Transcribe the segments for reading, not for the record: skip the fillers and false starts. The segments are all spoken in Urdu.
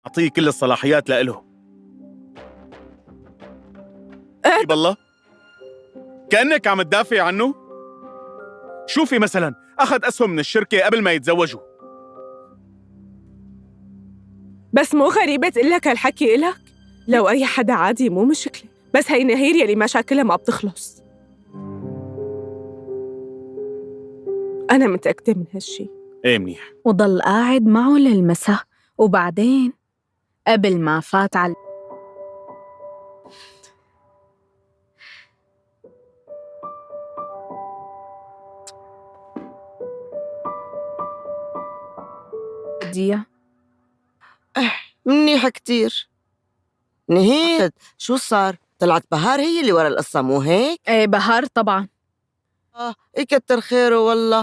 أعطيه كل الصلاحيات لإله. بالله كأنك عم تدافع عنه. شوفي مثلا أخذ أسهم من الشركة قبل ما يتزوجوا. بس مو غريبة تقلك هالحكي إلك؟ لو أي حدا عادي مو مشكلة، بس هي نهير يلي مشاكلها ما بتخلص. أنا متأكدة من هالشي. إيه منيح. وضل قاعد معه للمساء، وبعدين قبل ما فات على ديا. منيحة كتير. نهيد شو صار؟ طلعت بهار هي اللي ورا القصة مو هيك؟ ايه بهار طبعا. يكتر خيره والله،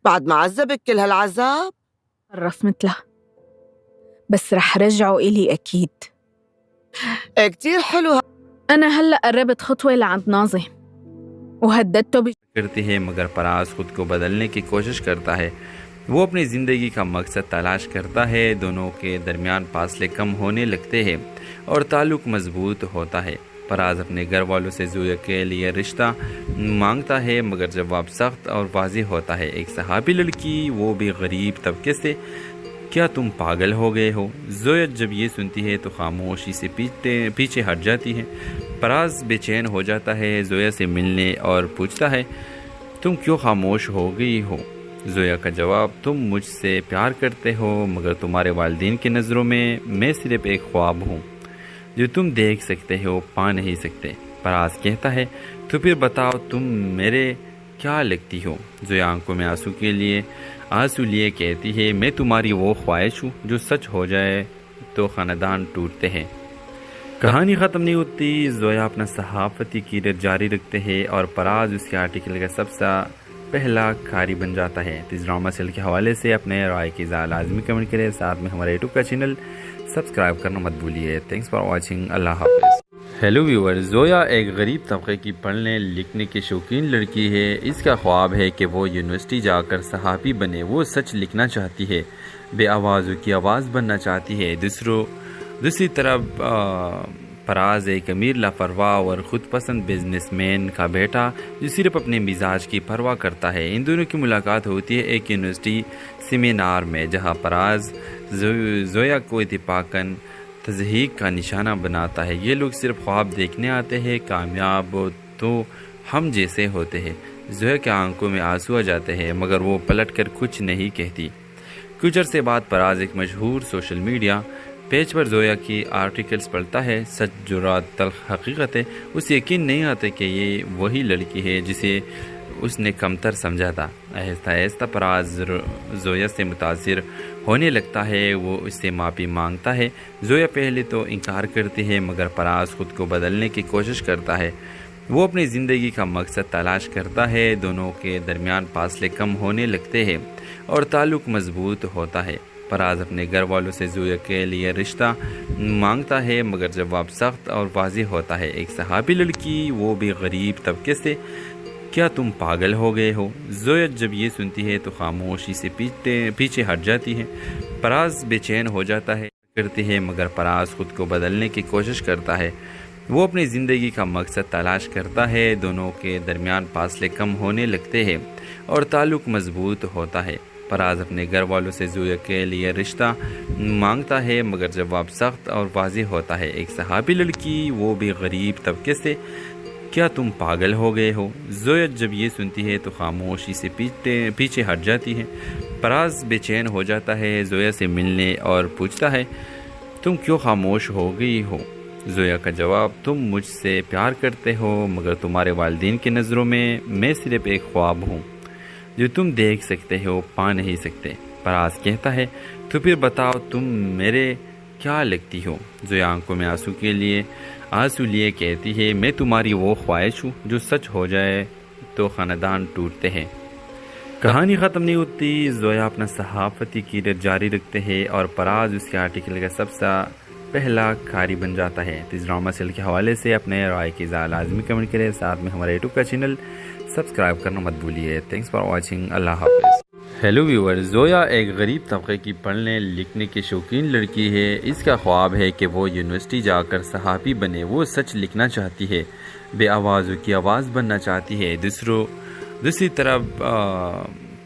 بعد ما عذبك كل هالعذاب. عرف مثلها، بس رح رجعه إلي أكيد. كتير حلو. أنا هلأ قربت خطوة لعند ناظم وهددته کرتی ہے، مگر پراز خود کو بدلنے کی کوشش کرتا ہے۔ وہ اپنی زندگی کا مقصد تلاش کرتا ہے، دونوں کے درمیان فاصلے کم ہونے لگتے ہیں اور تعلق مضبوط ہوتا ہے۔ پراز اپنے گھر والوں سے زویا کے لیے رشتہ مانگتا ہے، مگر جواب سخت اور واضح ہوتا ہے۔ ایک صحابی لڑکی، وہ بھی غریب طبقے سے، کیا تم پاگل ہو گئے ہو؟ زویا جب یہ سنتی ہے تو خاموشی سے پیچھے ہٹ جاتی ہے۔ پراز بے چین ہو جاتا ہے، زویا سے ملنے اور پوچھتا ہے تم کیوں خاموش ہو گئی ہو؟ زویا کا جواب، تم مجھ سے پیار کرتے ہو، مگر تمہارے والدین کی نظروں میں صرف ایک خواب ہوں جو تم دیکھ سکتے ہو، پا نہیں سکتے۔ پراز کہتا ہے تو پھر بتاؤ تم میرے کیا لگتی ہو؟ زویا آنکھوں میں آنسو لیے کہتی ہے میں تمہاری وہ خواہش ہوں جو سچ ہو جائے تو خاندان ٹوٹتے ہیں۔ کہانی ختم نہیں ہوتی، زویا اپنا صحافتی کیریئر جاری رکھتے ہیں اور پراز اس کے آرٹیکل کا سب سے پہلا قاری بن جاتا ہے۔ اس ڈرامہ سیل کے حوالے سے اپنے رائے کی لازمی کمنٹ کریں، ساتھ میں ہمارے یوٹیوب کا چینل سبسکرائب کرنا مت بھولیے۔ تھینکس فار واچنگ، اللہ حافظ۔ ہیلو ویور، زویا ایک غریب طبقے کی پڑھنے لکھنے کی شوقین لڑکی ہے۔ اس کا خواب ہے کہ وہ یونیورسٹی جا کر صحافی بنے۔ وہ سچ لکھنا چاہتی ہے، بے آوازوں کی آواز بننا چاہتی ہے۔ دوسری طرف پراز ایک امیر لاپرواہ اور خود پسند بزنس مین کا بیٹا جو صرف اپنے مزاج کی پرواہ کرتا ہے۔ ان دونوں کی ملاقات ہوتی ہے ایک یونیورسٹی سیمینار میں، جہاں پراز زویا کو اتفاقاً تضحیک کا نشانہ بناتا ہے۔ یہ لوگ صرف خواب دیکھنے آتے ہیں، کامیاب تو ہم جیسے ہوتے ہیں۔ زویا کے آنکھوں میں آنسو آ جاتے ہیں، مگر وہ پلٹ کر کچھ نہیں کہتی۔ کچھ عرصے بعد پراز ایک مشہور سوشل میڈیا پیج پر زویا کی آرٹیکلز پڑھتا ہے۔ سچ، جرات، تلخ حقیقت ہے۔ اسے یقین نہیں آتا کہ یہ وہی لڑکی ہے جسے اس نے کمتر سمجھا تھا۔ آہستہ آہستہ پراز زویا سے متاثر ہونے لگتا ہے، وہ اس سے معافی مانگتا ہے۔ زویا پہلے تو انکار کرتی ہے، مگر پراز خود کو بدلنے کی کوشش کرتا ہے۔ وہ اپنی زندگی کا مقصد تلاش کرتا ہے، دونوں کے درمیان فاصلے کم ہونے لگتے ہیں اور تعلق مضبوط ہوتا ہے۔ پراز اپنے گھر والوں سے زویا کے لیے رشتہ مانگتا ہے، مگر جواب سخت اور واضح ہوتا ہے۔ ایک صحابی لڑکی، وہ بھی غریب طبقے سے، کیا تم پاگل ہو گئے ہو؟ زویا جب یہ سنتی ہے تو خاموشی سے پیچھے ہٹ جاتی ہے۔ پراز بے چین ہو جاتا ہے مگر پراز خود کو بدلنے کی کوشش کرتا ہے۔ وہ اپنی زندگی کا مقصد تلاش کرتا ہے، دونوں کے درمیان فاصلے کم ہونے لگتے ہیں اور تعلق مضبوط ہوتا ہے۔ پراز اپنے گھر والوں سے زویا کے لیے رشتہ مانگتا ہے، مگر جواب سخت اور واضح ہوتا ہے۔ ایک صحابی لڑکی، وہ بھی غریب طبقے سے، کیا تم پاگل ہو گئے ہو؟ زویا جب یہ سنتی ہے تو خاموشی سے پیچھے ہٹ جاتی ہے۔ پراز بے چین ہو جاتا ہے، زویا سے ملنے اور پوچھتا ہے تم کیوں خاموش ہو گئی ہو؟ زویا کا جواب، تم مجھ سے پیار کرتے ہو، مگر تمہارے والدین کی نظروں میں صرف ایک خواب ہوں جو تم دیکھ سکتے ہو، پا نہیں سکتے۔ پراز کہتا ہے تو پھر بتاؤ تم میرے کیا لگتی ہو؟ زویا آنکھوں میں آنسو لیے کہتی ہے میں تمہاری وہ خواہش ہوں جو سچ ہو جائے تو خاندان ٹوٹتے ہیں۔ کہانی ختم نہیں ہوتی، زویا اپنا صحافتی کیریئر جاری رکھتے ہیں اور پراز اس کے آرٹیکل کا سب سے پہلا قاری بن جاتا ہے۔ اس ڈرامہ سیل کے حوالے سے اپنے رائے کی لازمی کمنٹ کریں، ساتھ میں ہمارے یوٹیوب کا چینل سبسکرائب کرنا مت بھولیے۔ تھینکس فار واچنگ، اللہ حافظ۔ ہیلو ویور، زویا ایک غریب طبقے کی پڑھنے لکھنے کی شوقین لڑکی ہے۔ اس کا خواب ہے کہ وہ یونیورسٹی جا کر صحافی بنے۔ وہ سچ لکھنا چاہتی ہے، بے آوازوں کی آواز بننا چاہتی ہے۔ دوسری طرف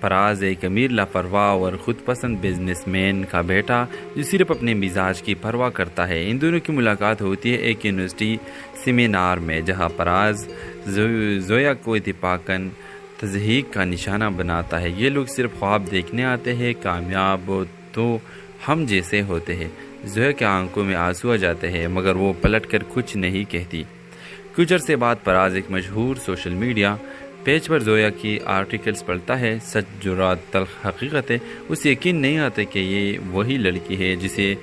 فراز ایک امیر لاپرواہ اور خود پسند بزنس مین کا بیٹا جو صرف اپنے مزاج کی پرواہ کرتا ہے۔ ان دونوں کی ملاقات ہوتی ہے ایک یونیورسٹی سیمینار میں، جہاں فراز زویا کو اتفاقاً تضحیک کا نشانہ بناتا ہے۔ یہ لوگ صرف خواب دیکھنے آتے ہیں، کامیاب تو ہم جیسے ہوتے ہیں۔ زویا کے آنکھوں میں آنسو آ جاتے ہیں، مگر وہ پلٹ کر کچھ نہیں کہتی۔ کچھ عرصے بعد فراز ایک مشہور سوشل میڈیا پیج پر زویا کی آرٹیکلز پڑھتا ہے۔ سچ، جرات، تلخ حقیقت ہے۔ اسے یقین نہیں آتا کہ یہ وہی لڑکی ہے جسے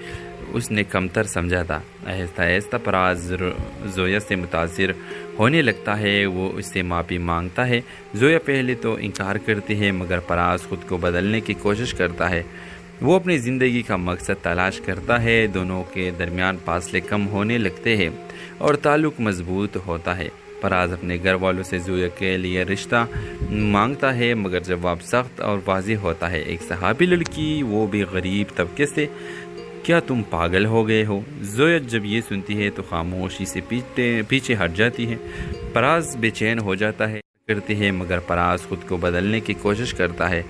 اس نے کمتر سمجھا تھا۔ آہستہ آہستہ فراز زویا سے متاثر ہونے لگتا ہے۔ وہ اس سے معافی مانگتا ہے۔ زویا پہلے تو انکار کرتی ہے، مگر فراز خود کو بدلنے کی کوشش کرتا ہے۔ وہ اپنی زندگی کا مقصد تلاش کرتا ہے۔ دونوں کے درمیان فاصلے کم ہونے لگتے ہیں اور تعلق مضبوط ہوتا ہے۔ فراز اپنے گھر والوں سے زویا کے لیے رشتہ مانگتا ہے، مگر جواب سخت اور واضح ہوتا ہے۔ ایک صحافی لڑکی، وہ بھی غریب طبقے سے۔ کیا تم پاگل ہو گئے ہو؟ زویا جب یہ سنتی ہے تو خاموشی سے پیچھے ہٹ جاتی ہے۔ فراز بے چین ہو جاتا ہے کرتی ہے، مگر فراز خود کو بدلنے کی کوشش کرتا ہے۔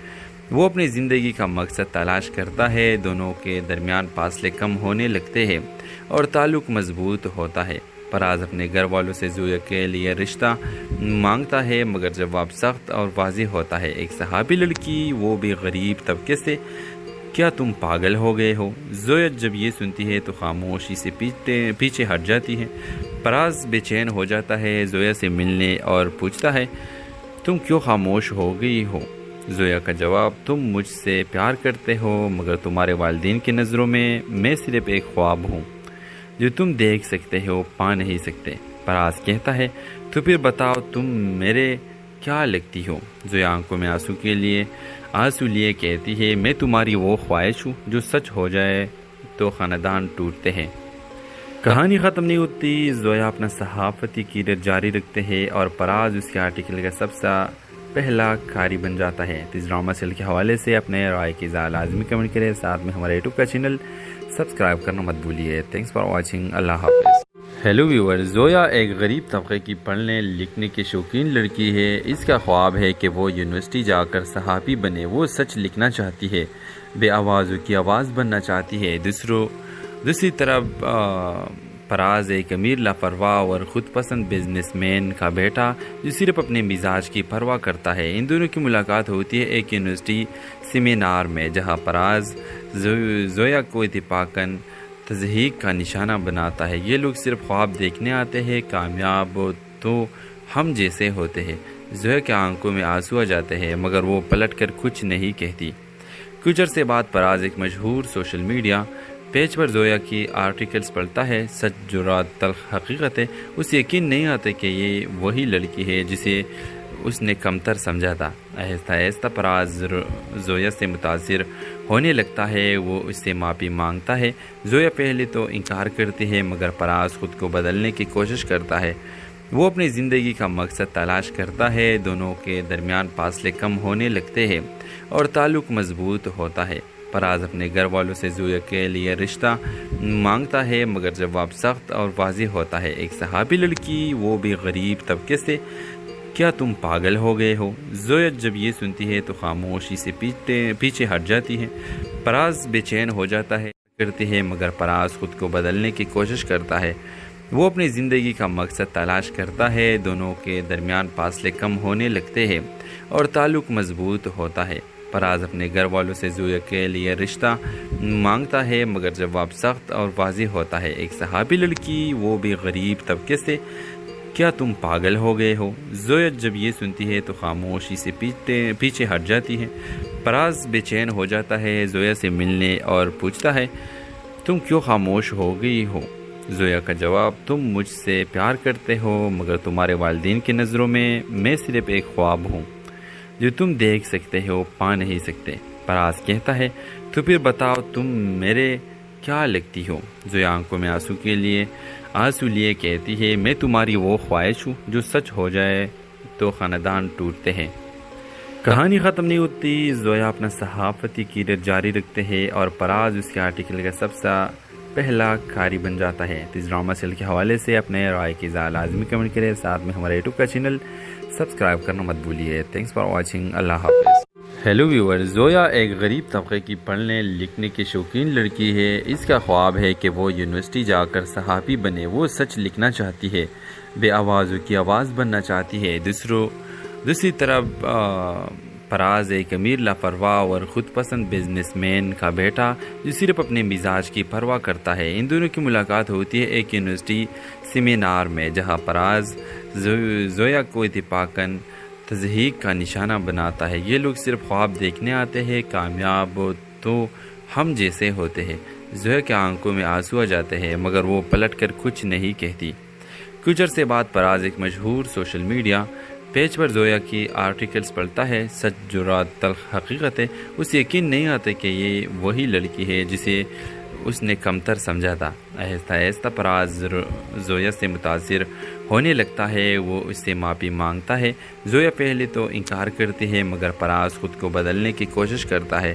وہ اپنی زندگی کا مقصد تلاش کرتا ہے۔ دونوں کے درمیان فاصلے کم ہونے لگتے ہیں اور تعلق مضبوط ہوتا ہے۔ فراز اپنے گھر والوں سے زویا کے لیے رشتہ مانگتا ہے، مگر جواب سخت اور واضح ہوتا ہے۔ ایک صحافی لڑکی، وہ بھی غریب طبقے سے۔ کیا تم پاگل ہو گئے ہو؟ زویا جب یہ سنتی ہے تو خاموشی سے پیچھے ہٹ جاتی ہے۔ فراز بے چین ہو جاتا ہے، زویا سے ملنے اور پوچھتا ہے، تم کیوں خاموش ہو گئی ہو؟ زویا کا جواب، تم مجھ سے پیار کرتے ہو، مگر تمہارے والدین کی نظروں میں صرف ایک خواب ہوں جو تم دیکھ سکتے ہو، پا نہیں سکتے۔ فراز کہتا ہے، تو پھر بتاؤ تم میرے کیا لگتی ہو؟ زویا آنکھوں میں آنسو لیے کہتی ہے، میں تمہاری وہ خواہش ہوں جو سچ ہو جائے تو خاندان ٹوٹتے ہیں۔ کہانی ختم نہیں ہوتی۔ زویا اپنا صحافتی کیریئر جاری رکھتے ہیں اور فراز اس کے آرٹیکل کا سب سے پہلا قاری بن جاتا ہے۔ اس ڈرامہ سیل کے حوالے سے اپنے رائے کی اظہار لازمی کمنٹ کریں، ساتھ میں ہمارے یوٹیوب کا چینل سبسکرائب کرنا مت بھولیے۔ Thanks for watching. اللہ حافظ۔ ہیلو ویور، زویا ایک غریب طبقے کی پڑھنے لکھنے کی شوقین لڑکی ہے۔ اس کا خواب ہے کہ وہ یونیورسٹی جا کر صحافی بنے۔ وہ سچ لکھنا چاہتی ہے، بے آوازوں کی آواز بننا چاہتی ہے۔ دوسری طرف فراز ایک امیر لاپرواہ اور خود پسند بزنس مین کا بیٹا جو صرف اپنے مزاج کی پرواہ کرتا ہے۔ ان دونوں کی ملاقات ہوتی ہے ایک یونیورسٹی سیمینار میں، جہاں فراز زویا کو اتفاقاً تضحیک کا نشانہ بناتا ہے۔ یہ لوگ صرف خواب دیکھنے آتے ہیں، کامیاب تو ہم جیسے ہوتے ہیں۔ زویا کے آنکھوں میں آنسو آ جاتے ہیں، مگر وہ پلٹ کر کچھ نہیں کہتی۔ کچھ عرصے بعد فراز ایک مشہور سوشل میڈیا پیج پر زویا کی آرٹیکلز پڑھتا ہے۔ سچ، جرات، تلخ حقیقت ہے۔ اسے یقین نہیں آتا کہ یہ وہی لڑکی ہے جسے اس نے کمتر سمجھا تھا۔ آہستہ آہستہ فراز زویا سے متاثر ہونے لگتا ہے۔ وہ اس سے معافی مانگتا ہے۔ زویا پہلے تو انکار کرتی ہے، مگر فراز خود کو بدلنے کی کوشش کرتا ہے۔ وہ اپنی زندگی کا مقصد تلاش کرتا ہے۔ دونوں کے درمیان فاصلے کم ہونے لگتے ہیں اور تعلق مضبوط ہوتا ہے۔ فراز اپنے گھر والوں سے زویا کے لیے رشتہ مانگتا ہے، مگر جواب سخت اور واضح ہوتا ہے۔ ایک صحافی لڑکی، وہ بھی غریب طبقے سے۔ کیا تم پاگل ہو گئے ہو؟ زویا جب یہ سنتی ہے تو خاموشی سے پیچھے ہٹ جاتی ہے۔ فراز بے چین ہو جاتا ہے کرتی ہے، مگر فراز خود کو بدلنے کی کوشش کرتا ہے۔ وہ اپنی زندگی کا مقصد تلاش کرتا ہے۔ دونوں کے درمیان فاصلے کم ہونے لگتے ہیں اور تعلق مضبوط ہوتا ہے۔ فراز اپنے گھر والوں سے زویا کے لیے رشتہ مانگتا ہے، مگر جواب سخت اور واضح ہوتا ہے۔ ایک صحافی لڑکی، وہ بھی غریب طبقے سے۔ کیا تم پاگل ہو گئے ہو؟ زویا جب یہ سنتی ہے تو خاموشی سے پیچھے ہٹ جاتی ہے۔ فراز بے چین ہو جاتا ہے، زویا سے ملنے اور پوچھتا ہے، تم کیوں خاموش ہو گئی ہو؟ زویا کا جواب، تم مجھ سے پیار کرتے ہو، مگر تمہارے والدین کی نظروں میں صرف ایک خواب ہوں جو تم دیکھ سکتے ہو، پا نہیں سکتے۔ فراز کہتا ہے، تو پھر بتاؤ تم میرے کیا لگتی ہو؟ زویا آنکھوں میں آنسو لیے کہتی ہے، میں تمہاری وہ خواہش ہوں جو سچ ہو جائے تو خاندان ٹوٹتے ہیں۔ کہانی ختم نہیں ہوتی. زویا اپنا صحافتی کیریئر جاری رکھتے ہیں اور پراز اس کے آرٹیکل کا سب سے پہلا کاری بن جاتا ہے. اس ڈرامہ سیل کے حوالے سے اپنے رائے کی اظہار لازمی کمنٹ کریں. ساتھ میں ہمارے یوٹیوب کا چینل سبسکرائب کرنا مت بھولیے. Thanks for watching. اللہ حافظ. ہیلو ویور. زویا ایک غریب طبقے کی پڑھنے لکھنے کی شوقین لڑکی ہے. اس کا خواب ہے کہ وہ یونیورسٹی جا کر صحافی بنے. وہ سچ لکھنا چاہتی ہے, بے آوازوں کی آواز بننا چاہتی ہے. دوسری طرف پراز ایک امیر لاپرواہ اور خود پسند بزنس مین کا بیٹا جو صرف اپنے مزاج کی پرواہ کرتا ہے. ان دونوں کی ملاقات ہوتی ہے ایک یونیورسٹی سیمینار میں, جہاں پراز زویا کو اتفاقاً تضحیک کا نشانہ بناتا ہے. یہ لوگ صرف خواب دیکھنے آتے ہیں, کامیاب تو ہم جیسے ہوتے ہیں. زویا کے آنکھوں میں آنسو آ جاتے ہیں مگر وہ پلٹ کر کچھ نہیں کہتی. کچھ عرصے بعد پراز ایک مشہور سوشل میڈیا پیج پر زویا کی آرٹیکلز پڑھتا ہے. سچ جرات تلخ حقیقت ہے. اسے یقین نہیں آتا کہ یہ وہی لڑکی ہے جسے اس نے کمتر سمجھا تھا. آہستہ آہستہ پراز زویا سے متاثر ہونے لگتا ہے. وہ اس سے معافی مانگتا ہے. زویا پہلے تو انکار کرتی ہے مگر پراز خود کو بدلنے کی کوشش کرتا ہے.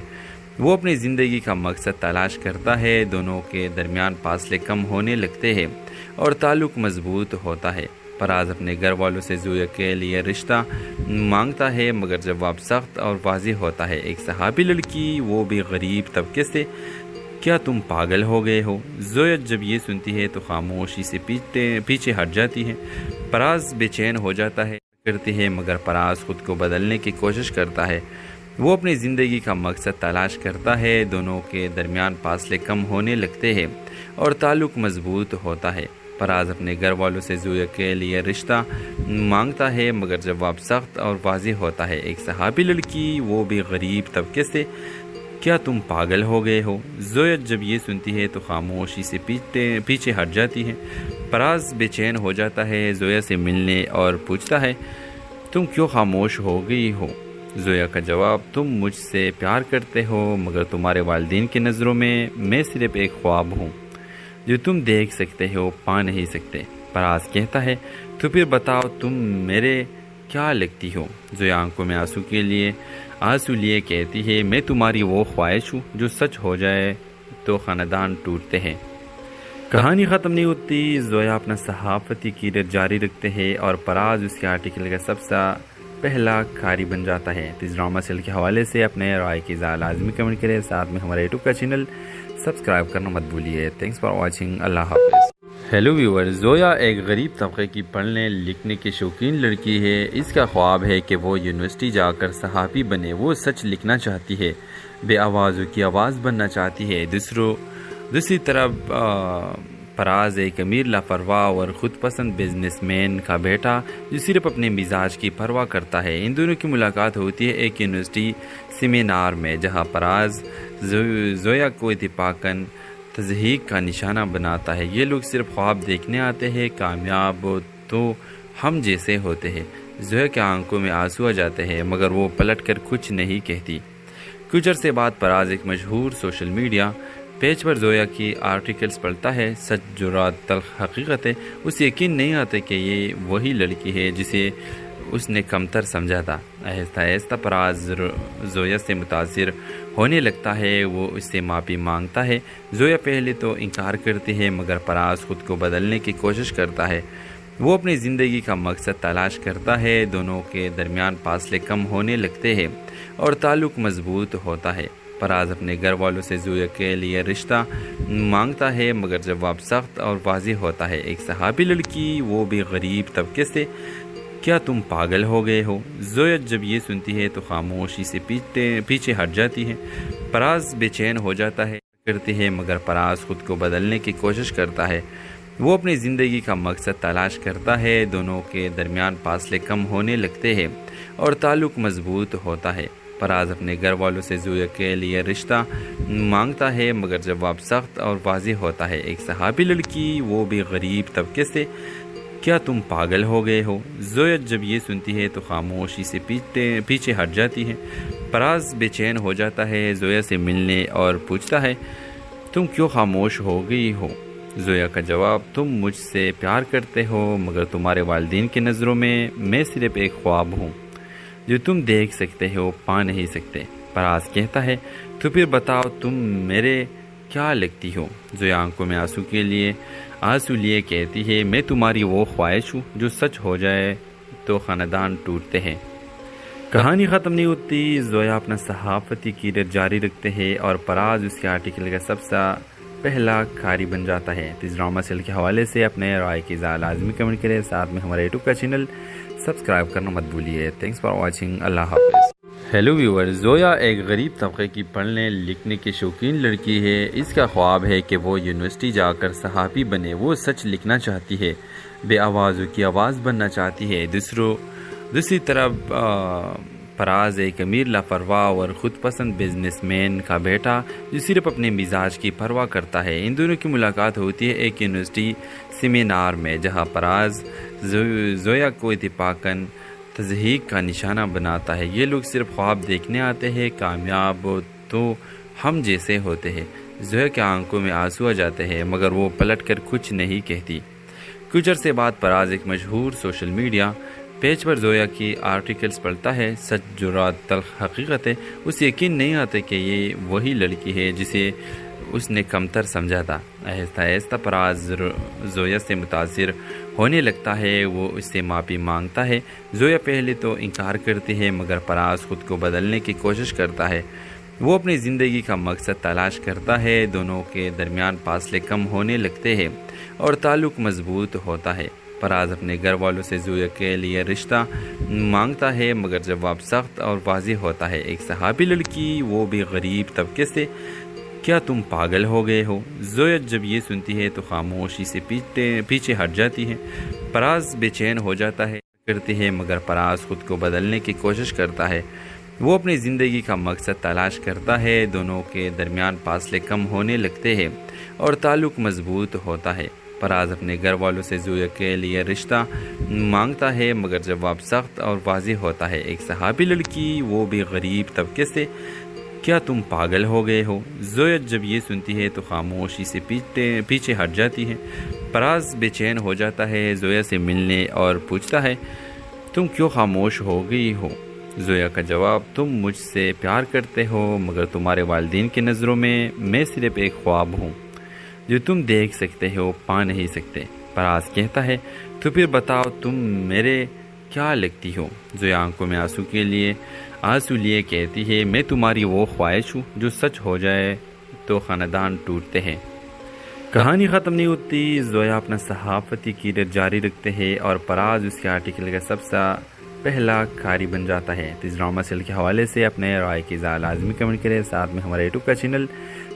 وہ اپنی زندگی کا مقصد تلاش کرتا ہے. دونوں کے درمیان فاصلے کم ہونے لگتے ہیں اور تعلق مضبوط ہوتا ہے. پراز اپنے گھر والوں سے زویا کے لیے رشتہ مانگتا ہے مگر جواب سخت اور واضح ہوتا ہے. ایک صحافی لڑکی, وہ بھی غریب طبقے سے. کیا تم پاگل ہو گئے ہو؟ زویا جب یہ سنتی ہے تو خاموشی سے پیچھے ہٹ جاتی ہے. پراز بے چین ہو جاتا ہے کرتی ہے مگر پراز خود کو بدلنے کی کوشش کرتا ہے. وہ اپنی زندگی کا مقصد تلاش کرتا ہے. دونوں کے درمیان فاصلے کم ہونے لگتے ہیں اور تعلق مضبوط ہوتا ہے. پراز اپنے گھر والوں سے زویا کے لیے رشتہ مانگتا ہے مگر جواب سخت اور واضح ہوتا ہے. ایک صحافی لڑکی, وہ بھی غریب طبقے سے. کیا تم پاگل ہو گئے ہو؟ زویا جب یہ سنتی ہے تو خاموشی سے پیچھے ہٹ جاتی ہے. پراز بے چین ہو جاتا ہے زویا سے ملنے اور پوچھتا ہے تم کیوں خاموش ہو گئی ہو؟ زویا کا جواب, تم مجھ سے پیار کرتے ہو مگر تمہارے والدین کی نظروں میں صرف ایک خواب ہوں جو تم دیکھ سکتے ہو, پا نہیں سکتے. پراز کہتا ہے تو پھر بتاؤ تم میرے کیا لگتی ہو؟ زویا آنکھوں میں آنسو لیے کہتی ہے میں تمہاری وہ خواہش ہوں جو سچ ہو جائے تو خاندان ٹوٹتے ہیں. کہانی ختم نہیں ہوتی. زویا اپنا صحافتی کیریئر جاری رکھتے ہیں اور پراز اس کے آرٹیکل کا سب سے پہلا کاری بن جاتا ہے. اس ڈرامہ سیل کے حوالے سے اپنے رائے کی اظہار لازمی کمنٹ کریں. ساتھ میں ہمارے یوٹیوب کا چینل سبسکرائب کرنا مت بھولیے. Thanks for watching. اللہ حافظ. ہیلو ویور. زویا ایک غریب طبقے کی پڑھنے لکھنے کی شوقین لڑکی ہے. اس کا خواب ہے کہ وہ یونیورسٹی جا کر صحافی بنے. وہ سچ لکھنا چاہتی ہے, بے آوازوں کی آواز بننا چاہتی ہے. دوسری طرف پراز ایک امیر لاپرواہ اور خود پسند بزنس مین کا بیٹا جو صرف اپنے مزاج کی پرواہ کرتا ہے. ان دونوں کی ملاقات ہوتی ہے ایک یونیورسٹی سیمینار میں, جہاں پراز زویا کو اتفاقاً تضحیک کا نشانہ بناتا ہے. یہ لوگ صرف خواب دیکھنے آتے ہیں, کامیاب تو ہم جیسے ہوتے ہیں. زویا کے آنکھوں میں آنسو آ جاتے ہیں مگر وہ پلٹ کر کچھ نہیں کہتی. کچھ عرصے بعد پراز ایک مشہور سوشل میڈیا پیج پر زویا کی آرٹیکلز پڑھتا ہے. سچ جرات تلخ حقیقت ہے. اسے یقین نہیں آتا کہ یہ وہی لڑکی ہے جسے اس نے کمتر سمجھا تھا. آہستہ آہستہ پراز زویا سے متاثر ہونے لگتا ہے. وہ اس سے معافی مانگتا ہے. زویا پہلے تو انکار کرتی ہے مگر پراز خود کو بدلنے کی کوشش کرتا ہے. وہ اپنی زندگی کا مقصد تلاش کرتا ہے. دونوں کے درمیان فاصلے کم ہونے لگتے ہیں اور تعلق مضبوط ہوتا ہے. پراز اپنے گھر والوں سے زویا کے لیے رشتہ مانگتا ہے مگر جواب سخت اور واضح ہوتا ہے. ایک صحافی لڑکی, وہ بھی غریب طبقے سے. کیا تم پاگل ہو گئے ہو؟ زویا جب یہ سنتی ہے تو خاموشی سے پیچھے ہٹ جاتی ہے. پراز بے چین ہو جاتا ہے کرتی ہے مگر پراز خود کو بدلنے کی کوشش کرتا ہے. وہ اپنی زندگی کا مقصد تلاش کرتا ہے. دونوں کے درمیان فاصلے کم ہونے لگتے ہیں اور تعلق مضبوط ہوتا ہے. پراز اپنے گھر والوں سے زویا کے لیے رشتہ مانگتا ہے مگر جواب سخت اور واضح ہوتا ہے. ایک صحافی لڑکی, وہ بھی غریب طبقے سے. کیا تم پاگل ہو گئے ہو؟ زویا جب یہ سنتی ہے تو خاموشی سے پیچھے ہٹ جاتی ہے. پراز بے چین ہو جاتا ہے زویا سے ملنے اور پوچھتا ہے تم کیوں خاموش ہو گئی ہو؟ زویا کا جواب, تم مجھ سے پیار کرتے ہو مگر تمہارے والدین کی نظروں میں صرف ایک خواب ہوں جو تم دیکھ سکتے ہو پا نہیں سکتے۔ فراز کہتا ہے تو پھر بتاؤ تم میرے کیا لگتی ہو؟ زویا آنکھوں میں آنسو لیے کہتی ہے میں تمہاری وہ خواہش ہوں جو سچ ہو جائے تو خاندان ٹوٹتے ہیں۔ کہانی ختم نہیں ہوتی، زویا اپنا صحافتی کیریئر جاری رکھتے ہیں اور فراز اس کے آرٹیکل کا سب سے پہلا کھاری بن جاتا ہے۔ اس ڈرامہ سیل کے حوالے سے اپنے رائے کی اظہار لازمی کمنٹ کریں، ساتھ میں ہمارے یوٹیوب کا چینل سبسکرائب کرنا مت بھولیے۔ تھینکس فار واچنگ، اللہ حافظ۔ ہیلو ویور، زویا ایک غریب طبقے کی پڑھنے لکھنے کی شوقین لڑکی ہے۔ اس کا خواب ہے کہ وہ یونیورسٹی جا کر صحافی بنے۔ وہ سچ لکھنا چاہتی ہے، بے آوازوں کی آواز بننا چاہتی ہے۔ دوسری طرف فراز ایک امیر لاپرواہ اور خود پسند بزنس مین کا بیٹا جو صرف اپنے مزاج کی پرواہ کرتا ہے۔ ان دونوں کی ملاقات ہوتی ہے ایک یونیورسٹی سیمینار میں، جہاں فراز زویا کو اتفاقاً تضحیک کا نشانہ بناتا ہے۔ یہ لوگ صرف خواب دیکھنے آتے ہیں، کامیاب تو ہم جیسے ہوتے ہیں۔ زویا کے آنکھوں میں آنسو آ جاتے ہیں مگر وہ پلٹ کر کچھ نہیں کہتی۔ کچھ عرصے بعد فراز ایک مشہور سوشل میڈیا پیج پر زویا کی آرٹیکلز پڑھتا ہے۔ سچ جرات تلخ حقیقت ہے، اسے یقین نہیں آتا کہ یہ وہی لڑکی ہے جسے اس نے کمتر سمجھا تھا۔ آہستہ آہستہ فراز زویا سے متاثر ہونے لگتا ہے، وہ اس سے معافی مانگتا ہے۔ زویا پہلے تو انکار کرتی ہے مگر فراز خود کو بدلنے کی کوشش کرتا ہے۔ وہ اپنی زندگی کا مقصد تلاش کرتا ہے، دونوں کے درمیان فاصلے کم ہونے لگتے ہیں اور تعلق مضبوط ہوتا ہے۔ فراز اپنے گھر والوں سے زویا کے لیے رشتہ مانگتا ہے مگر جواب سخت اور واضح ہوتا ہے۔ ایک صحافی لڑکی، وہ بھی غریب طبقے سے، کیا تم پاگل ہو گئے ہو؟ زویا جب یہ سنتی ہے تو خاموشی سے پیچھے ہٹ جاتی ہے۔ فراز بے چین ہو جاتا ہے کرتی ہے مگر فراز خود کو بدلنے کی کوشش کرتا ہے۔ وہ اپنی زندگی کا مقصد تلاش کرتا ہے، دونوں کے درمیان فاصلے کم ہونے لگتے ہیں اور تعلق مضبوط ہوتا ہے۔ فراز اپنے گھر والوں سے زویا کے لیے رشتہ مانگتا ہے مگر جواب سخت اور واضح ہوتا ہے۔ ایک صحافی لڑکی، وہ بھی غریب طبقے سے، کیا تم پاگل ہو گئے ہو؟ زویا جب یہ سنتی ہے تو خاموشی سے پیچھے ہٹ جاتی ہے۔ فراز بے چین ہو جاتا ہے زویا سے ملنے اور پوچھتا ہے تم کیوں خاموش ہو گئی ہو؟ زویا کا جواب، تم مجھ سے پیار کرتے ہو مگر تمہارے والدین کی نظروں میں صرف ایک خواب ہوں جو تم دیکھ سکتے ہو پا نہیں سکتے۔ فراز کہتا ہے تو پھر بتاؤ تم میرے کیا لگتی ہو؟ زویا آنکھوں میں آنسو لیے کہتی ہے میں تمہاری وہ خواہش ہوں جو سچ ہو جائے تو خاندان ٹوٹتے ہیں۔ کہانی ختم نہیں ہوتی، زویا اپنا صحافتی کیریئر جاری رکھتے ہیں اور فراز اس کے آرٹیکل کا سب سے پہلا کھاری بن جاتا ہے۔ اس ڈرامہ سیل کے حوالے سے اپنے رائے کی اظہار لازمی کمنٹ کریں، ساتھ میں ہمارے یوٹیوب کا چینل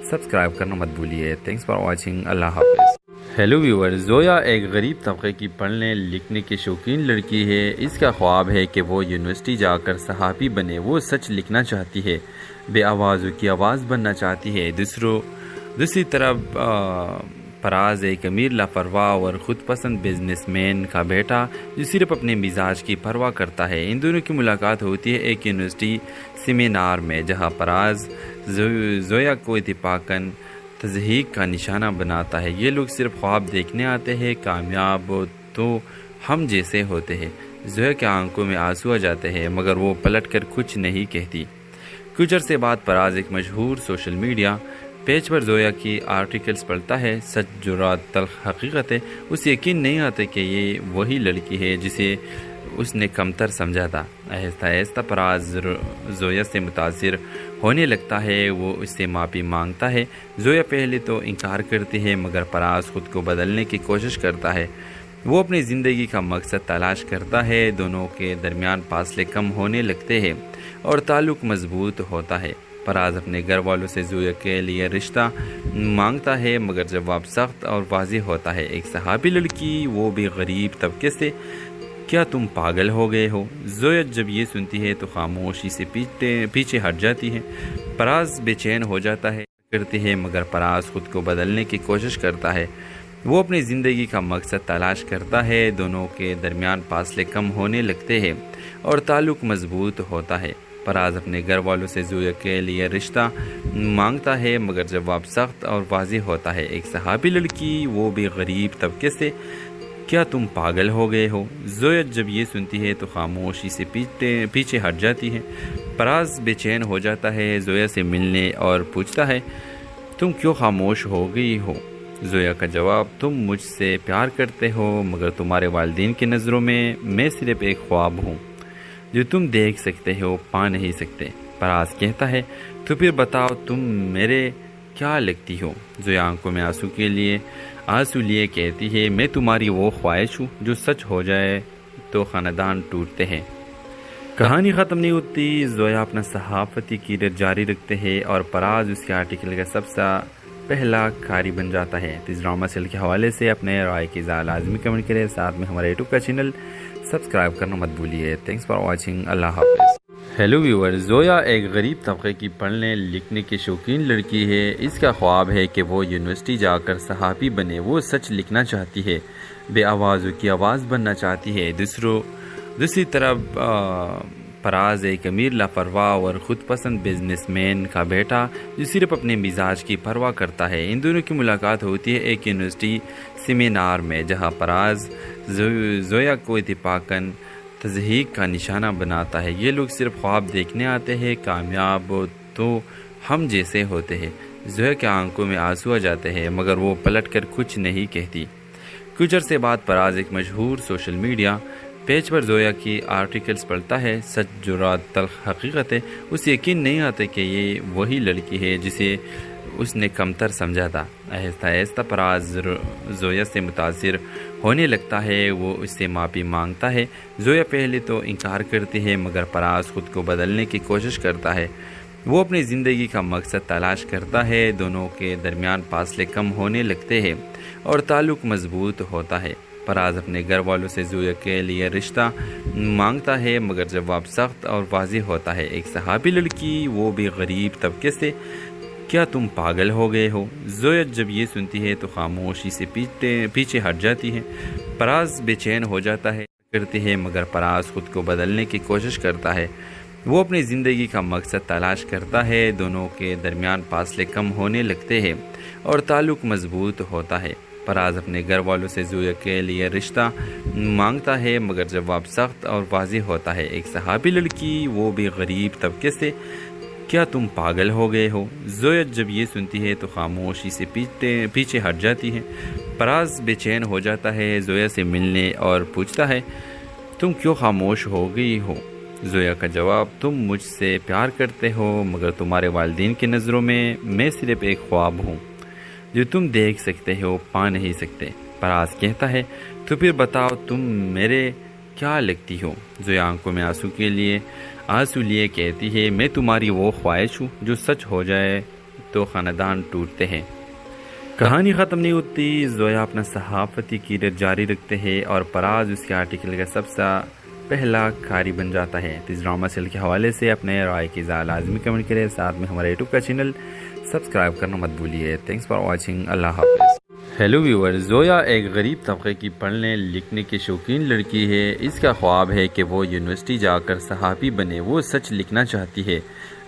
سبسکرائب کرنا مت بھولیے۔ تھینکس فار واچنگ، اللہ حافظ۔ ہیلو ویور، زویا ایک غریب طبقے کی پڑھنے لکھنے کی شوقین لڑکی ہے۔ اس کا خواب ہے کہ وہ یونیورسٹی جا کر صحافی بنے۔ وہ سچ لکھنا چاہتی ہے، بے آوازوں کی آواز بننا چاہتی ہے۔ دوسری طرف فراز ایک امیر لاپرواہ اور خود پسند بزنس مین کا بیٹا جو صرف اپنے مزاج کی پرواہ کرتا ہے۔ ان دونوں کی ملاقات ہوتی ہے ایک یونیورسٹی سیمینار میں، جہاں فراز زویا کو اتفاقاً تضحیک کا نشانہ بناتا ہے۔ یہ لوگ صرف خواب دیکھنے آتے ہیں، کامیاب تو ہم جیسے ہوتے ہیں۔ زویا کے آنکھوں میں آنسو آ جاتے ہیں مگر وہ پلٹ کر کچھ نہیں کہتی۔ کچھ عرصے بعد فراز ایک مشہور سوشل میڈیا پیج پر زویا کی آرٹیکلز پڑھتا ہے۔ سچ جرات تلخ حقیقت ہے، اسے یقین نہیں آتا کہ یہ وہی لڑکی ہے جسے اس نے کمتر سمجھا تھا۔ آہستہ آہستہ فراز زویا سے متاثر ہونے لگتا ہے، وہ اس سے معافی مانگتا ہے۔ زویا پہلے تو انکار کرتی ہے مگر فراز خود کو بدلنے کی کوشش کرتا ہے۔ وہ اپنی زندگی کا مقصد تلاش کرتا ہے، دونوں کے درمیان فاصلے کم ہونے لگتے ہیں اور تعلق مضبوط ہوتا ہے۔ فراز اپنے گھر والوں سے زویا کے لیے رشتہ مانگتا ہے مگر جواب سخت اور واضح ہوتا ہے۔ ایک صحافی لڑکی، وہ بھی غریب طبقے سے، کیا تم پاگل ہو گئے ہو؟ زویا جب یہ سنتی ہے تو خاموشی سے پیچھے ہٹ جاتی ہے۔ فراز بے چین ہو جاتا ہے کرتی ہے مگر فراز خود کو بدلنے کی کوشش کرتا ہے۔ وہ اپنی زندگی کا مقصد تلاش کرتا ہے، دونوں کے درمیان فاصلے کم ہونے لگتے ہیں اور تعلق مضبوط ہوتا ہے۔ فراز اپنے گھر والوں سے زویا کے لیے رشتہ مانگتا ہے مگر جواب سخت اور واضح ہوتا ہے۔ ایک صحافی لڑکی، وہ بھی غریب طبقے سے، کیا تم پاگل ہو گئے ہو؟ زویا جب یہ سنتی ہے تو خاموشی سے پیچھے ہٹ جاتی ہے۔ پراز بے چین ہو جاتا ہے زویا سے ملنے اور پوچھتا ہے تم کیوں خاموش ہو گئی ہو؟ زویا کا جواب تم مجھ سے پیار کرتے ہو مگر تمہارے والدین کی نظروں میں صرف ایک خواب ہوں جو تم دیکھ سکتے ہو پا نہیں سکتے۔ پراز کہتا ہے تو پھر بتاؤ تم میرے کیا لگتی ہو؟ زویا آنکھوں میں آنسو لیے کہتی ہے میں تمہاری وہ خواہش ہوں جو سچ ہو جائے تو خاندان ٹوٹتے ہیں۔ کہانی ختم نہیں ہوتی، زویا اپنا صحافتی کیریئر جاری رکھتے ہیں اور پراز اس کے آرٹیکل کا سب سے پہلا کاری بن جاتا ہے۔ اس ڈرامہ سیل کے حوالے سے اپنے رائے کی اظہار لازمی کمنٹ کریں، ساتھ میں ہمارے یوٹیوب کا چینل سبسکرائب کرنا مت بھولیے۔ تھینکس فار واچنگ، اللہ حافظ۔ ہیلو ویور، زویا ایک غریب طبقے کی پڑھنے لکھنے کی شوقین لڑکی ہے۔ اس کا خواب ہے کہ وہ یونیورسٹی جا کر صحافی بنے۔ وہ سچ لکھنا چاہتی ہے، بے آوازوں کی آواز بننا چاہتی ہے۔ دوسری طرف پراز ایک امیر لاپرواہ اور خود پسند بزنس مین کا بیٹا جو صرف اپنے مزاج کی پرواہ کرتا ہے۔ ان دونوں کی ملاقات ہوتی ہے ایک یونیورسٹی سیمینار میں، جہاں پراز زویا کو اتفاقاً تضحیک کا نشانہ بناتا ہے۔ یہ لوگ صرف خواب دیکھنے آتے ہیں، کامیاب تو ہم جیسے ہوتے ہیں۔ زویا کے آنکھوں میں آنسو آ جاتے ہیں مگر وہ پلٹ کر کچھ نہیں کہتی۔ کچھ عرصے بعد پراز ایک مشہور سوشل میڈیا پیج پر زویا کی آرٹیکلز پڑھتا ہے۔ سچ جرات تلخ حقیقت ہے، اسے یقین نہیں آتا کہ یہ وہی لڑکی ہے جسے اس نے کمتر سمجھا تھا۔ آہستہ آہستہ پراز زویا سے متاثر ہونے لگتا ہے، وہ اس سے معافی مانگتا ہے۔ زویا پہلے تو انکار کرتی ہے مگر پراز خود کو بدلنے کی کوشش کرتا ہے۔ وہ اپنی زندگی کا مقصد تلاش کرتا ہے، دونوں کے درمیان فاصلے کم ہونے لگتے ہیں اور تعلق مضبوط ہوتا ہے۔ پراز اپنے گھر والوں سے زویا کے لیے رشتہ مانگتا ہے مگر جواب سخت اور واضح ہوتا ہے۔ ایک صحافی لڑکی، وہ بھی غریب طبقے سے، کیا تم پاگل ہو گئے ہو؟ زویا جب یہ سنتی ہے تو خاموشی سے پیچھے ہٹ جاتی ہے۔ پراز بے چین ہو جاتا ہے کرتی ہے مگر پراز خود کو بدلنے کی کوشش کرتا ہے۔ وہ اپنی زندگی کا مقصد تلاش کرتا ہے، دونوں کے درمیان فاصلے کم ہونے لگتے ہیں اور تعلق مضبوط ہوتا ہے۔ پراز اپنے گھر والوں سے زویا کے لیے رشتہ مانگتا ہے مگر جواب سخت اور واضح ہوتا ہے۔ ایک صحافی لڑکی، وہ بھی غریب طبقے سے، کیا تم پاگل ہو گئے ہو؟ زویا جب یہ سنتی ہے تو خاموشی سے پیچھے ہٹ جاتی ہے۔ پراز بے چین ہو جاتا ہے زویا سے ملنے اور پوچھتا ہے تم کیوں خاموش ہو گئی ہو؟ زویا کا جواب تم مجھ سے پیار کرتے ہو مگر تمہارے والدین کی نظروں میں صرف ایک خواب ہوں جو تم دیکھ سکتے ہو پا نہیں سکتے۔ پراز کہتا ہے تو پھر بتاؤ تم میرے کیا لگتی ہو؟ زویا آنکھوں میں آنسو لیے کہتی ہے میں تمہاری وہ خواہش ہوں جو سچ ہو جائے تو خاندان ٹوٹتے ہیں۔ کہانی ختم نہیں ہوتی، زویا اپنا صحافتی کیریئر جاری رکھتے ہیں اور پراز اس کے آرٹیکل کا سب سے پہلا کاری بن جاتا ہے۔ اس ڈرامہ سیل کے حوالے سے اپنے رائے کی اظہار لازمی کمنٹ کریں، ساتھ میں ہمارے یوٹیوب کا چینل سبسکرائب کرنا مت بھولیے۔ تھینکس فار واچنگ، اللہ حافظ۔ ہیلو ویور، زویا ایک غریب طبقے کی پڑھنے لکھنے کی شوقین لڑکی ہے۔ اس کا خواب ہے کہ وہ یونیورسٹی جا کر صحافی بنے۔ وہ سچ لکھنا چاہتی ہے،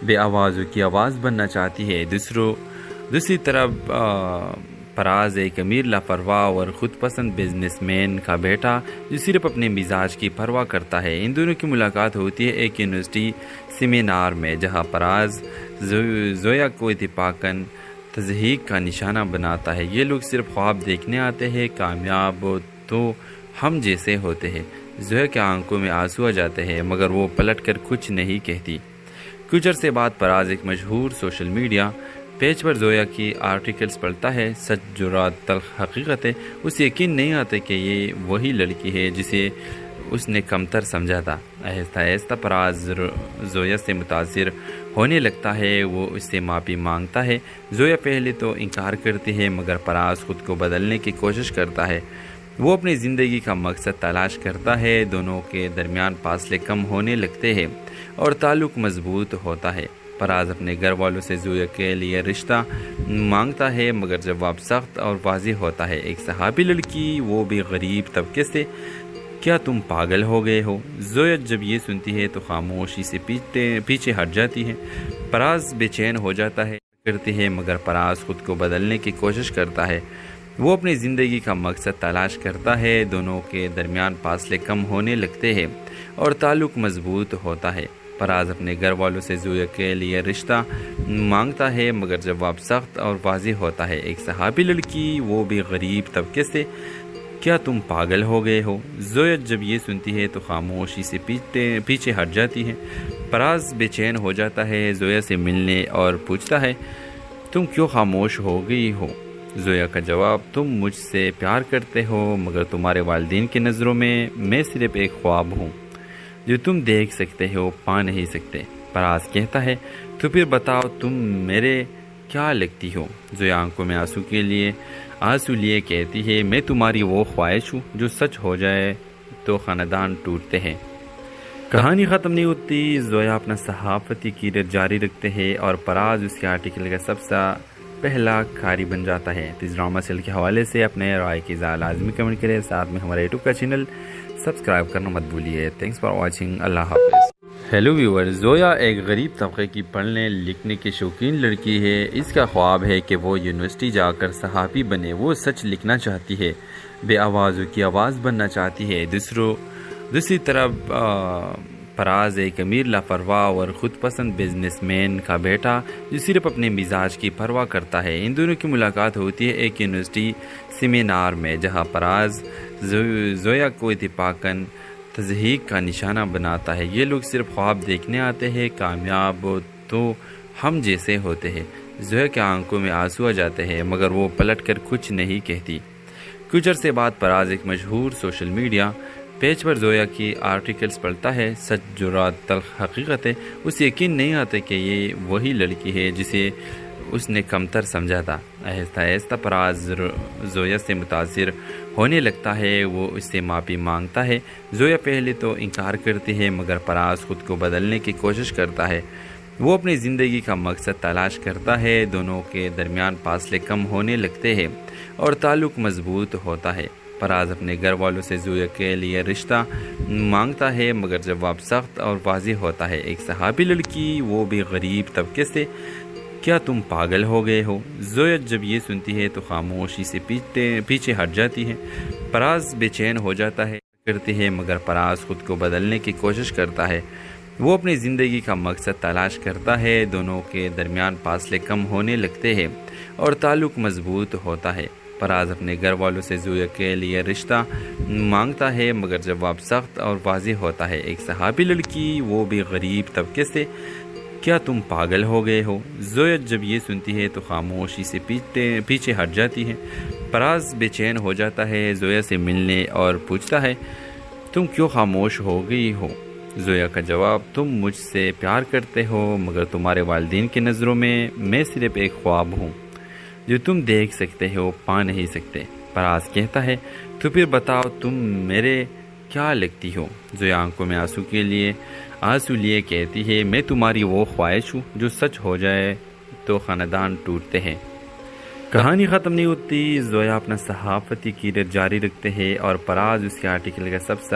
بے آوازوں کی آواز بننا چاہتی ہے۔ دوسری طرف پراز ایک امیر لاپرواہ اور خود پسند بزنس مین کا بیٹا جو صرف اپنے مزاج کی پرواہ کرتا ہے۔ ان دونوں کی ملاقات ہوتی ہے ایک یونیورسٹی سیمینار میں، جہاں پراز زویا کو اتفاقاً تضحیک کا نشانہ بناتا ہے۔ یہ لوگ صرف خواب دیکھنے آتے ہیں، کامیاب تو ہم جیسے ہوتے ہیں۔ زویا کے آنکھوں میں آنسو آ جاتے ہیں مگر وہ پلٹ کر کچھ نہیں کہتی۔ کچھ عرصے بعد پراز ایک مشہور سوشل میڈیا پیج پر زویا کی آرٹیکلز پڑھتا ہے۔ سچ جرات تلخ حقیقت ہے، اسے یقین نہیں آتا کہ یہ وہی لڑکی ہے جسے اس نے کمتر سمجھا تھا۔ آہستہ آہستہ پراز زویا سے متاثر ہونے لگتا ہے، وہ اس سے معافی مانگتا ہے۔ زویا پہلے تو انکار کرتی ہے مگر پراز خود کو بدلنے کی کوشش کرتا ہے۔ وہ اپنی زندگی کا مقصد تلاش کرتا ہے، دونوں کے درمیان فاصلے کم ہونے لگتے ہیں اور تعلق مضبوط ہوتا ہے۔ پراز اپنے گھر والوں سے زویا کے لیے رشتہ مانگتا ہے مگر جواب سخت اور واضح ہوتا ہے۔ ایک صحافی لڑکی، وہ بھی غریب طبقے سے، کیا تم پاگل ہو گئے ہو؟ زویا جب یہ سنتی ہے تو خاموشی سے پیچھے ہٹ جاتی ہے۔ پراز بے چین ہو جاتا ہے کرتی ہے مگر پراز خود کو بدلنے کی کوشش کرتا ہے۔ وہ اپنی زندگی کا مقصد تلاش کرتا ہے، دونوں کے درمیان فاصلے کم ہونے لگتے ہیں اور تعلق مضبوط ہوتا ہے۔ فراز اپنے گھر والوں سے زویا کے لیے رشتہ مانگتا ہے، مگر جواب سخت اور واضح ہوتا ہے۔ ایک صحابی لڑکی، وہ بھی غریب طبقے سے، کیا تم پاگل ہو گئے ہو؟ زویا جب یہ سنتی ہے تو خاموشی سے پیچھے ہٹ جاتی ہے۔ فراز بے چین ہو جاتا ہے، زویا سے ملنے اور پوچھتا ہے تم کیوں خاموش ہو گئی ہو؟ زویا کا جواب، تم مجھ سے پیار کرتے ہو، مگر تمہارے والدین کی نظروں میں صرف ایک خواب ہوں جو تم دیکھ سکتے ہو، پا نہیں سکتے۔ فراز کہتا ہے تو پھر بتاؤ تم میرے کیا لگتی ہو؟ زویا آنکھوں میں آنسو لیے کہتی ہے میں تمہاری وہ خواہش ہوں جو سچ ہو جائے تو خاندان ٹوٹتے ہیں۔ کہانی ختم نہیں ہوتی، زویا اپنا صحافتی کیریئر جاری رکھتے ہیں اور فراز اس کے آرٹیکل کا سب سے پہلا قاری بن جاتا ہے۔ اس ڈرامہ سیل کے حوالے سے اپنے رائے کی لازمی کمنٹ کریں، ساتھ میں ہمارے یوٹیوب کا چینل سبسکرائب کرنا مت بھولیے۔ تھینکس فار واچنگ، اللہ حافظ۔ ہیلو ویور، زویا ایک غریب طبقے کی پڑھنے لکھنے کی شوقین لڑکی ہے۔ اس کا خواب ہے کہ وہ یونیورسٹی جا کر صحافی بنے۔ وہ سچ لکھنا چاہتی ہے، بے آوازوں کی آواز بننا چاہتی ہے۔ دوسری طرف فراز ایک امیر لاپرواہ اور خود پسند بزنس مین کا بیٹا جو صرف اپنے مزاج کی پرواہ کرتا ہے۔ ان دونوں کی ملاقات ہوتی ہے ایک یونیورسٹی سیمینار میں، جہاں فراز زویا کو اتفاقاً تضحیک کا نشانہ بناتا ہے۔ یہ لوگ صرف خواب دیکھنے آتے ہیں، کامیاب تو ہم جیسے ہوتے ہیں۔ زویا کے آنکھوں میں آنسو آ جاتے ہیں، مگر وہ پلٹ کر کچھ نہیں کہتی۔ کچھ عرصے بعد فراز ایک مشہور سوشل میڈیا پیج پر زویا کی آرٹیکلز پڑھتا ہے، سچ جرات تلخ حقیقت ہے۔ اسے یقین نہیں آتا کہ یہ وہی لڑکی ہے جسے اس نے کمتر سمجھا تھا۔ آہستہ آہستہ فراز زویا سے متاثر ہونے لگتا ہے، وہ اس سے معافی مانگتا ہے۔ زویا پہلے تو انکار کرتی ہے، مگر فراز خود کو بدلنے کی کوشش کرتا ہے۔ وہ اپنی زندگی کا مقصد تلاش کرتا ہے، دونوں کے درمیان فاصلے کم ہونے لگتے ہیں اور تعلق مضبوط ہوتا ہے۔ فراز اپنے گھر والوں سے زویا کے لیے رشتہ مانگتا ہے، مگر جواب سخت اور واضح ہوتا ہے۔ ایک صحابی لڑکی، وہ بھی غریب طبقے سے، کیا تم پاگل ہو گئے ہو؟ زویا جب یہ سنتی ہے تو خاموشی سے پیچھے ہٹ جاتی ہے۔ فراز بے چین ہو جاتا ہے مگر فراز خود کو بدلنے کی کوشش کرتا ہے۔ وہ اپنی زندگی کا مقصد تلاش کرتا ہے، دونوں کے درمیان فاصلے کم ہونے لگتے ہیں اور تعلق مضبوط ہوتا ہے۔ فراز اپنے گھر والوں سے زویا کے لیے رشتہ مانگتا ہے، مگر جواب سخت اور واضح ہوتا ہے۔ ایک صحابی لڑکی، وہ بھی غریب طبقے سے، کیا تم پاگل ہو گئے ہو؟ زویا جب یہ سنتی ہے تو خاموشی سے پیچھے ہٹ جاتی ہے۔ فراز بے چین ہو جاتا ہے، زویا سے ملنے اور پوچھتا ہے تم کیوں خاموش ہو گئی ہو؟ زویا کا جواب، تم مجھ سے پیار کرتے ہو، مگر تمہارے والدین کی نظروں میں صرف ایک خواب ہوں جو تم دیکھ سکتے ہو، پا نہیں سکتے۔ فراز کہتا ہے تو پھر بتاؤ تم میرے کیا لگتی ہو؟ زویا آنکھوں میں آنسو لیے کہتی ہے میں تمہاری وہ خواہش ہوں جو سچ ہو جائے تو خاندان ٹوٹتے ہیں۔ کہانی ختم نہیں ہوتی، زویا اپنا صحافتی کیریئر جاری رکھتے ہیں اور فراز اس کے آرٹیکل کا سب سے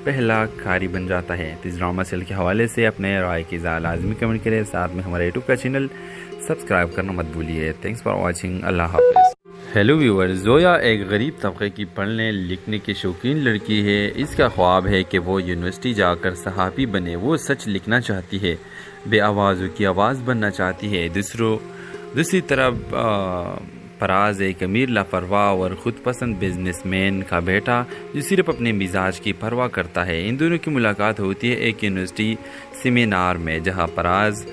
پہلا قاری بن جاتا ہے۔ اس ڈرامہ سیل کے حوالے سے اپنے رائے کی لازمی کمنٹ کریں، ساتھ میں ہمارے یوٹیوب کا چینل سبسکرائب کرنا مت بھولیے۔ تھینکس فار واچنگ، اللہ حافظ۔ ہیلو ویور، زویا ایک غریب طبقے کی پڑھنے لکھنے کی شوقین لڑکی ہے۔ اس کا خواب ہے کہ وہ یونیورسٹی جا کر صحافی بنے۔ وہ سچ لکھنا چاہتی ہے، بے آوازوں کی آواز بننا چاہتی ہے۔ دوسری طرف فراز ایک امیر لاپرواہ اور خود پسند بزنس مین کا بیٹا جو صرف اپنے مزاج کی پرواہ کرتا ہے۔ ان دونوں کی ملاقات ہوتی ہے ایک یونیورسٹی سیمینار میں، جہاں فراز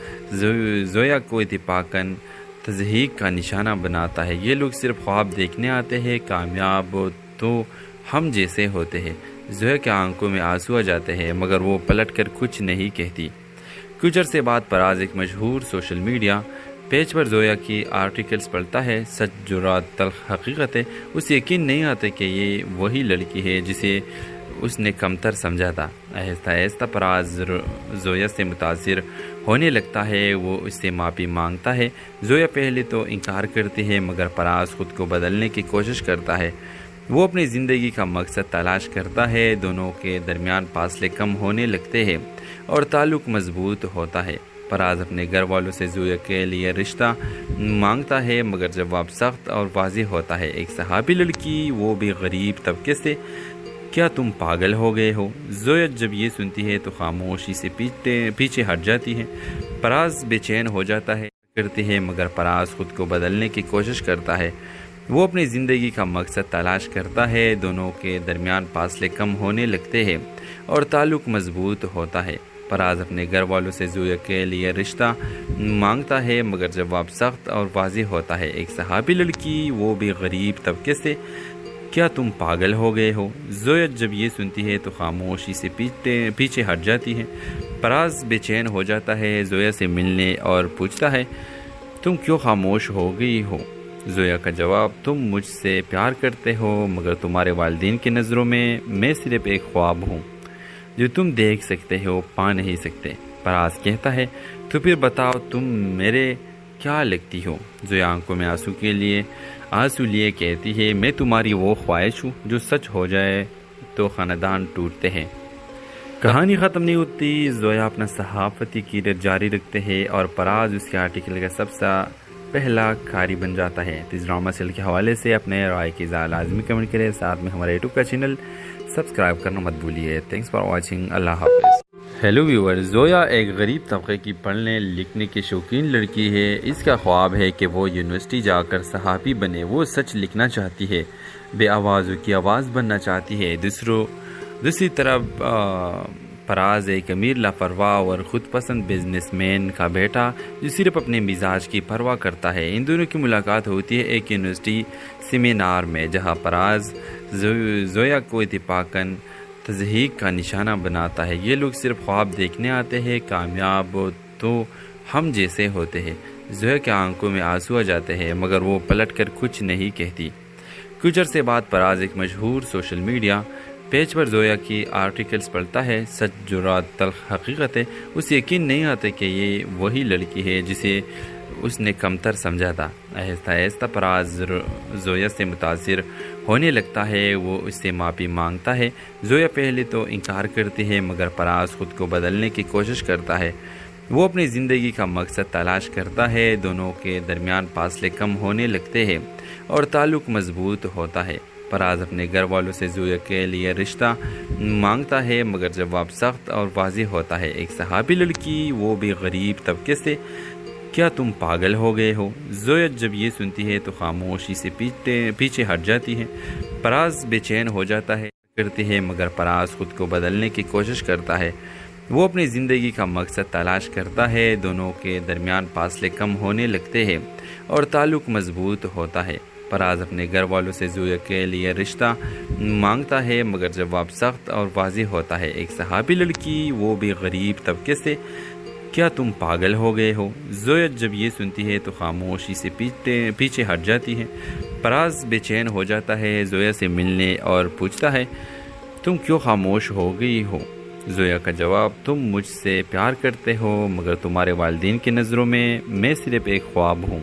زویا کو اتفاقاً تضحیک کا نشانہ بناتا ہے۔ یہ لوگ صرف خواب دیکھنے آتے ہیں، کامیاب تو ہم جیسے ہوتے ہیں۔ زویا کے آنکھوں میں آنسو آ جاتے ہیں، مگر وہ پلٹ کر کچھ نہیں کہتی۔ کچھ عرصے بعد فراز ایک مشہور سوشل میڈیا پیج پر زویا کی آرٹیکلز پڑھتا ہے، سچ جرات تلخ حقیقت ہے۔ اسے یقین نہیں آتا کہ یہ وہی لڑکی ہے جسے اس نے کمتر سمجھا تھا۔ آہستہ آہستہ فراز زویا سے متاثر ہونے لگتا ہے، وہ اس سے معافی مانگتا ہے۔ زویا پہلے تو انکار کرتی ہے، مگر فراز خود کو بدلنے کی کوشش کرتا ہے۔ وہ اپنی زندگی کا مقصد تلاش کرتا ہے، دونوں کے درمیان فاصلے کم ہونے لگتے ہیں اور تعلق مضبوط ہوتا ہے۔ فراز اپنے گھر والوں سے زویا کے لیے رشتہ مانگتا ہے مگر جواب سخت اور واضح ہوتا ہے۔ ایک صحابی لڑکی، وہ بھی غریب طبقے سے، کیا تم پاگل ہو گئے ہو؟ زویا جب یہ سنتی ہے تو خاموشی سے پیچھے ہٹ جاتی ہے۔ فراز بے چین ہو جاتا ہے مگر فراز خود کو بدلنے کی کوشش کرتا ہے۔ وہ اپنی زندگی کا مقصد تلاش کرتا ہے، دونوں کے درمیان فاصلے کم ہونے لگتے ہیں اور تعلق مضبوط ہوتا ہے۔ فراز اپنے گھر والوں سے زویا کے لیے رشتہ مانگتا ہے مگر جواب سخت اور واضح ہوتا ہے۔ ایک صحابی لڑکی، وہ بھی غریب طبقے سے، کیا تم پاگل ہو گئے ہو؟ زویا جب یہ سنتی ہے تو خاموشی سے پیچھے ہٹ جاتی ہے۔ فراز بے چین ہو جاتا ہے، زویا سے ملنے اور پوچھتا ہے تم کیوں خاموش ہو گئی ہو؟ زویا کا جواب، تم مجھ سے پیار کرتے ہو مگر تمہارے والدین کی نظروں میں صرف ایک خواب ہوں جو تم دیکھ سکتے ہو، پا نہیں سکتے۔ فراز کہتا ہے تو پھر بتاؤ تم میرے کیا لگتی ہو؟ زویا آنکھوں میں آنسو لیے کہتی ہے میں تمہاری وہ خواہش ہوں جو سچ ہو جائے تو خاندان ٹوٹتے ہیں۔ کہانی ختم نہیں ہوتی، زویا اپنا صحافتی کیریئر جاری رکھتے ہیں اور فراز اس کے آرٹیکل کا سب سے پہلا قاری بن جاتا ہے۔ اس ڈرامہ سیریل کے حوالے سے اپنے رائے کی لازمی کمنٹ کریں، ساتھ میں ہمارے یوٹیوب کا چینل سبسکرائب کرنا مت بھولیے۔ تھینکس فار واچنگ، اللہ حافظ۔ ہیلو ویور، زویا ایک غریب طبقے کی پڑھنے لکھنے کی شوقین لڑکی ہے۔ اس کا خواب ہے کہ وہ یونیورسٹی جا کر صحافی بنے۔ وہ سچ لکھنا چاہتی ہے، بے آوازوں کی آواز بننا چاہتی ہے۔ دوسری طرف فراز ایک امیر لاپرواہ اور خود پسند بزنس مین کا بیٹا جو صرف اپنے مزاج کی پرواہ کرتا ہے۔ ان دونوں کی ملاقات ہوتی ہے ایک یونیورسٹی سیمینار میں، جہاں فراز زویا کو اتفاقاً تضحیک کا نشانہ بناتا ہے۔ یہ لوگ صرف خواب دیکھنے آتے ہیں، کامیاب تو ہم جیسے ہوتے ہیں۔ زویا کے آنکھوں میں آنسو آ جاتے ہیں مگر وہ پلٹ کر کچھ نہیں کہتی۔ کچھ عرصے بعد فراز ایک مشہور سوشل میڈیا پیج پر زویا کی آرٹیکلز پڑھتا ہے۔ سچ، جرات، تلخ حقیقت ہے۔ اسے یقین نہیں آتا کہ یہ وہی لڑکی ہے جسے اس نے کمتر سمجھا تھا۔ آہستہ آہستہ فراز زویا سے متاثر ہونے لگتا ہے، وہ اس سے معافی مانگتا ہے۔ زویا پہلے تو انکار کرتی ہے مگر فراز خود کو بدلنے کی کوشش کرتا ہے۔ وہ اپنی زندگی کا مقصد تلاش کرتا ہے، دونوں کے درمیان فاصلے کم ہونے لگتے ہیں اور تعلق مضبوط ہوتا ہے۔ فراز اپنے گھر والوں سے زویا کے لیے رشتہ مانگتا ہے مگر جواب سخت اور واضح ہوتا ہے۔ ایک صحابی لڑکی، وہ بھی غریب طبقے سے، کیا تم پاگل ہو گئے ہو؟ زویا جب یہ سنتی ہے تو خاموشی سے پیچھے ہٹ جاتی ہے۔ فراز بے چین ہو جاتا ہے مگر فراز خود کو بدلنے کی کوشش کرتا ہے۔ وہ اپنی زندگی کا مقصد تلاش کرتا ہے، دونوں کے درمیان فاصلے کم ہونے لگتے ہیں اور تعلق مضبوط ہوتا ہے۔ فراز اپنے گھر والوں سے زویا کے لیے رشتہ مانگتا ہے مگر جواب سخت اور واضح ہوتا ہے۔ ایک صحابی لڑکی، وہ بھی غریب طبقے سے، کیا تم پاگل ہو گئے ہو؟ زویا جب یہ سنتی ہے تو خاموشی سے پیچھے ہٹ جاتی ہے۔ فراز بے چین ہو جاتا ہے، زویا سے ملنے اور پوچھتا ہے تم کیوں خاموش ہو گئی ہو؟ زویا کا جواب، تم مجھ سے پیار کرتے ہو مگر تمہارے والدین کی نظروں میں صرف ایک خواب ہوں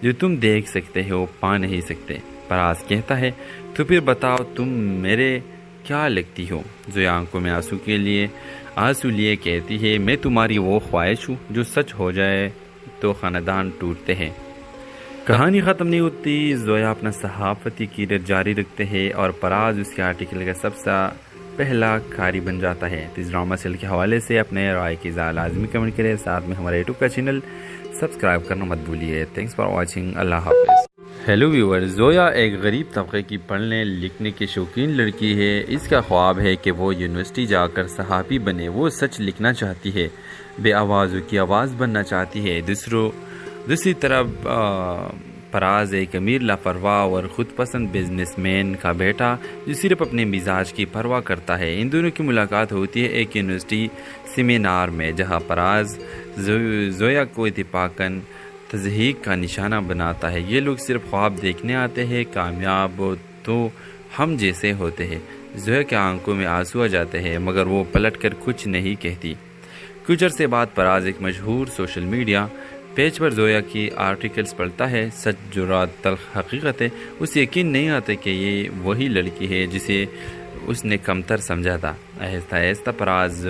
جو تم دیکھ سکتے ہو، پا نہیں سکتے۔ فراز کہتا ہے تو پھر بتاؤ تم میرے کیا لگتی ہو؟ زویا آنکھوں میں آنسو لیے کہتی ہے میں تمہاری وہ خواہش ہوں جو سچ ہو جائے تو خاندان ٹوٹتے ہیں۔ کہانی ختم نہیں ہوتی، زویا اپنا صحافتی کیریئر جاری رکھتے ہیں اور فراز اس کے آرٹیکل کا سب سے پہلا قاری بن جاتا ہے۔ اس ڈرامہ سیریل کے حوالے سے اپنے رائے کی لازمی کمنٹ کریں، ساتھ میں ہمارے یوٹیوب کا چینل سبسکرائب کرنا مت بھولیے۔ تھینکس فار واچنگ، اللہ حافظ۔ ہیلو ویور، زویا ایک غریب طبقے کی پڑھنے لکھنے کی شوقین لڑکی ہے۔ اس کا خواب ہے کہ وہ یونیورسٹی جا کر صحافی بنے۔ وہ سچ لکھنا چاہتی ہے، بے آوازوں کی آواز بننا چاہتی ہے۔ دوسری طرف فراز ایک امیر لاپرواہ اور خود پسند بزنس مین کا بیٹا جو صرف اپنے مزاج کی پرواہ کرتا ہے۔ ان دونوں کی ملاقات ہوتی ہے ایک یونیورسٹی سیمینار میں، جہاں فراز زویا کو اتفاقاً تضحیک کا نشانہ بناتا ہے۔ یہ لوگ صرف خواب دیکھنے آتے ہیں، کامیاب تو ہم جیسے ہوتے ہیں۔ زویا کے آنکھوں میں آنسو آ جاتے ہیں مگر وہ پلٹ کر کچھ نہیں کہتی۔ کچھ عرصے بعد فراز ایک مشہور سوشل میڈیا پیج پر زویا کی آرٹیکلز پڑھتا ہے۔ سچ، جرات، تلخ حقیقت ہے۔ اسے یقین نہیں آتا کہ یہ وہی لڑکی ہے جسے اس نے کمتر سمجھا تھا۔ آہستہ آہستہ فراز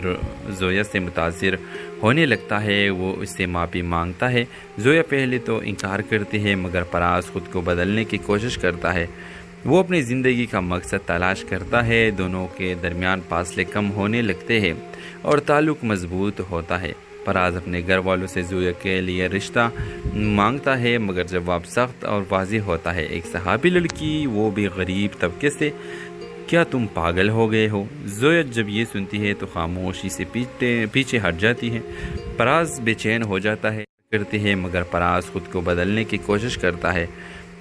زویا سے متاثر ہونے لگتا ہے، وہ اس سے معافی مانگتا ہے۔ زویا پہلے تو انکار کرتی ہے مگر فراز خود کو بدلنے کی کوشش کرتا ہے۔ وہ اپنی زندگی کا مقصد تلاش کرتا ہے، دونوں کے درمیان فاصلے کم ہونے لگتے ہیں اور تعلق مضبوط ہوتا ہے۔ فراز اپنے گھر والوں سے زویا کے لیے رشتہ مانگتا ہے مگر جواب سخت اور واضح ہوتا ہے۔ ایک صحابی لڑکی، وہ بھی غریب طبقے سے، کیا تم پاگل ہو گئے ہو؟ زویا جب یہ سنتی ہے تو خاموشی سے پیچھے ہٹ جاتی ہے۔ فراز بے چین ہو جاتا ہے کرتی ہے مگر فراز خود کو بدلنے کی کوشش کرتا ہے۔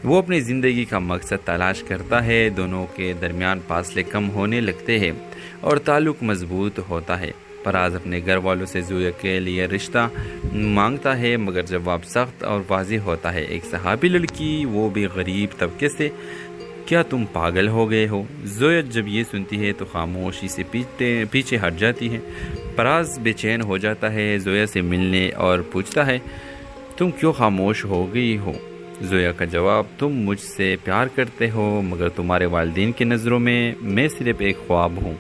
وہ اپنی زندگی کا مقصد تلاش کرتا ہے، دونوں کے درمیان فاصلے کم ہونے لگتے ہیں اور تعلق مضبوط ہوتا ہے۔ فراز اپنے گھر والوں سے زویا کے لیے رشتہ مانگتا ہے مگر جواب سخت اور واضح ہوتا ہے۔ ایک صحابی لڑکی، وہ بھی غریب طبقے سے، کیا تم پاگل ہو گئے ہو؟ زویا جب یہ سنتی ہے تو خاموشی سے پیچھے ہٹ جاتی ہے۔ فراز بے چین ہو جاتا ہے، زویا سے ملنے اور پوچھتا ہے تم کیوں خاموش ہو گئی ہو؟ زویا کا جواب، تم مجھ سے پیار کرتے ہو مگر تمہارے والدین کی نظروں میں صرف ایک خواب ہوں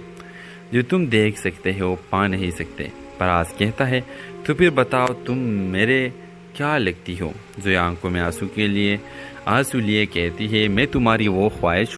جو تم دیکھ سکتے ہو، پا نہیں سکتے۔ فراز کہتا ہے تو پھر بتاؤ تم میرے کیا لگتی ہو؟ زویا آنکھوں میں آنسو لیے کہتی ہے میں تمہاری وہ خواہش